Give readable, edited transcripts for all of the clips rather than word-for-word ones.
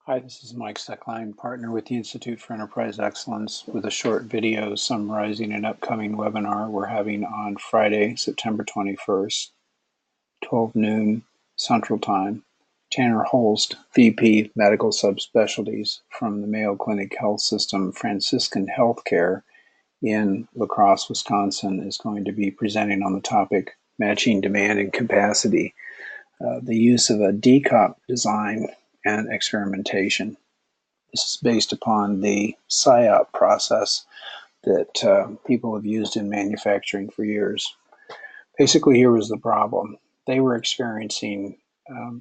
Hi, this is Mike Steckline, partner with the Institute for Enterprise Excellence, with a short video summarizing an upcoming webinar we're having on Friday, September 21st, 12 noon Central Time. Tanner Holst, VP Medical Subspecialties from the Mayo Clinic Health System Franciscan Healthcare in La Crosse, Wisconsin, is going to be presenting on the topic Matching Demand and Capacity, the use of a DCOP design and experimentation. This is based upon the SIOP process that people have used in manufacturing for years. Basically, here was the problem. They were experiencing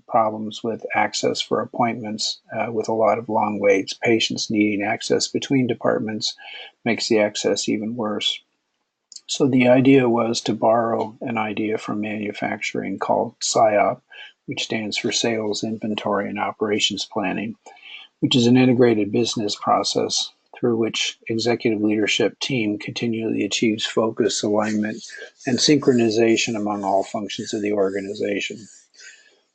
problems with access for appointments with a lot of long waits. Patients needing access between departments makes the access even worse. So the idea was to borrow an idea from manufacturing called SIOP, which stands for Sales, Inventory, and Operations Planning, which is an integrated business process through which executive leadership team continually achieves focus, alignment, and synchronization among all functions of the organization.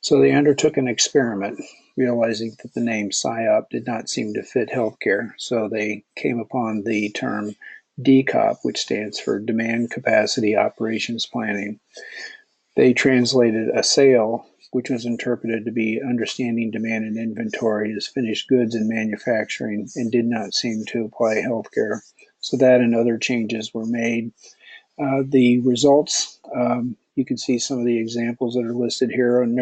So they undertook an experiment, realizing that the name SIOP did not seem to fit healthcare. So they came upon the term DCOP, which stands for Demand Capacity Operations Planning. They translated a sale, which was interpreted to be understanding demand and inventory as finished goods in manufacturing, and did not seem to apply healthcare. So that and other changes were made. The results, you can see some of the examples that are listed here on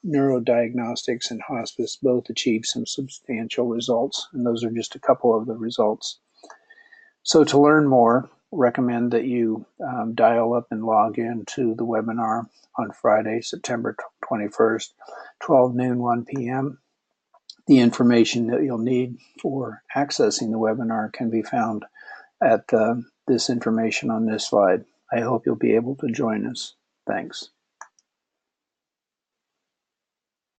neurodiagnostics and hospice both achieved some substantial results, and those are just a couple of the results. So to learn more, recommend that you dial up and log in to the webinar on Friday, September 21st, 12 noon, 1 p.m. The information that you'll need for accessing the webinar can be found at this information on this slide. I hope you'll be able to join us. Thanks.